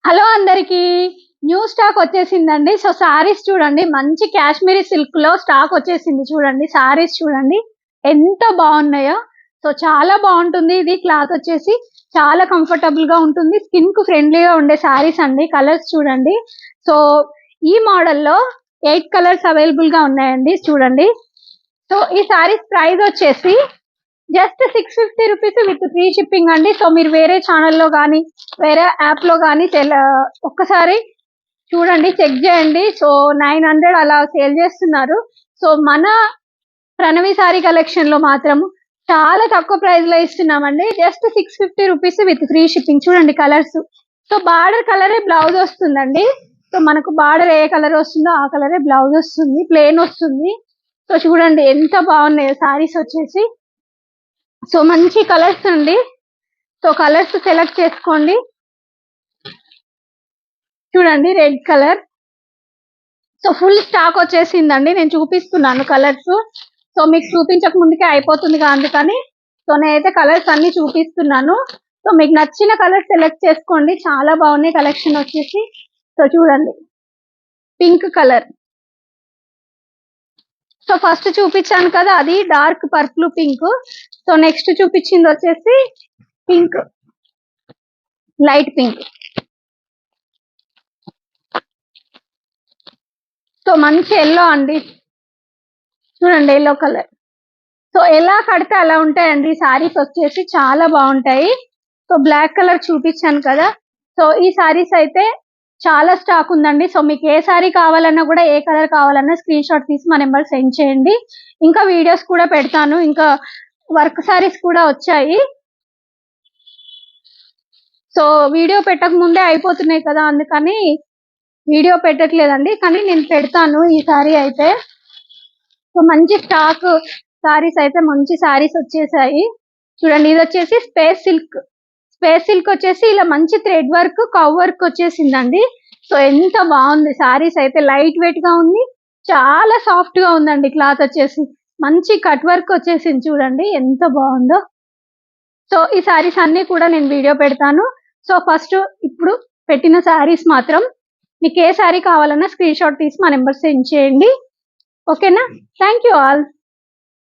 Hello అందరికి new stock వచ్చేసిందండి. So saris చూడండి, మంచి కాశ్మీరీ సిల్క్ లో స్టాక్ వచ్చేసింది. చూడండి సారీస్ చూడండి ఎంత బాగున్నాయో. సో చాలా బాగుంటుంది. ఇది క్లాత్ వచ్చేసి చాలా కంఫర్టబుల్ గా ఉంటుంది. స్కిన్ కు ఫ్రెండ్లీగా ఉండే సారీస్ అండి. కలర్స్ చూడండి. సో ఈ మోడల్లో 8 కలర్స్ అవైలబుల్ గా ఉన్నాయండి. చూడండి. సో ఈ సారీస్ ప్రైస్ వచ్చేసి just 650 rupees with free shipping అండి. సో మీరు వేరే ఛానల్లో కానీ వేరే యాప్ లో కానీ ఒక్కసారి చూడండి, చెక్ చేయండి. సో 900 అలా సేల్ చేస్తున్నారు. సో మన ప్రణవి సారీ కలెక్షన్ లో మాత్రం చాలా తక్కువ ప్రైస్ లో ఇస్తున్నామండి. Just 650 rupees with free shipping. చూడండి కలర్స్. సో బార్డర్ కలరే బ్లౌజ్ వస్తుందండి. సో మనకు బార్డర్ ఏ కలర్ వస్తుందో ఆ కలరే బ్లౌజ్ వస్తుంది, ప్లేన్ వస్తుంది. సో చూడండి ఎంత బాగున్నాయో సారీస్ వచ్చేసి. సో మంచి కలర్స్ అండి. సో కలర్స్ సెలెక్ట్ చేసుకోండి. చూడండి red colour. So full stock వచ్చేసిందండి. నేను చూపిస్తున్నాను కలర్స్. సో మీకు చూపించక ముందుకే అయిపోతుంది అందుకని సో నేనైతే కలర్స్ అన్ని చూపిస్తున్నాను. సో మీకు నచ్చిన కలర్ సెలెక్ట్ చేసుకోండి. చాలా బాగున్నాయి కలెక్షన్ వచ్చేసి. సో చూడండి పింక్ కలర్. సో ఫస్ట్ చూపించాను కదా, అది dark purple pink. So next చూపించింది వచ్చేసి పింక్, లైట్ పింక్. సో మంచి ఎల్లో అండి. చూడండి ఎల్లో కలర్. సో ఎలా కడితే అలా ఉంటాయండి సారీస్ వచ్చేసి, చాలా బాగుంటాయి. సో బ్లాక్ కలర్ చూపించాను కదా. సో ఈ సారీస్ అయితే చాలా స్టాక్ ఉందండి. సో మీకు ఏ సారీ కావాలన్నా కూడా, ఏ కలర్ కావాలన్నా స్క్రీన్ షాట్ తీసి మా నెంబర్ సెండ్ చేయండి. ఇంకా వీడియోస్ కూడా పెడతాను. ఇంకా వర్క్ సారీస్ కూడా వచ్చాయి. సో వీడియో పెట్టక ముందే అయిపోతున్నాయి కదా, అందుకని వీడియో పెట్టట్లేదండి. కానీ నేను పెడతాను ఈ సారీ అయితే. సో మంచి స్టాక్ సారీస్ అయితే, మంచి సారీస్ వచ్చేసాయి. చూడండి ఇది వచ్చేసి స్పేస్ సిల్క్. స్పేస్ సిల్క్ వచ్చేసి ఇలా మంచి థ్రెడ్ వర్క్, కవ్ వర్క్ వచ్చేసిందండి. సో ఎంత బాగుంది సారీస్ అయితే. లైట్ వెయిట్ గా ఉంది, చాలా సాఫ్ట్ గా ఉందండి క్లాత్ వచ్చేసి. మంచి కట్ వర్క్ వచ్చేసింది. చూడండి ఎంత బాగుందో. సో ఈ సారీస్ అన్ని కూడా నేను వీడియో పెడతాను. సో ఫస్ట్ ఇప్పుడు పెట్టిన సారీస్ మాత్రం మీకు ఏ సారీ కావాలన్నా స్క్రీన్ షాట్ తీసి మా నెంబర్ సెండ్ చేయండి. ఓకేనా? Thank you all.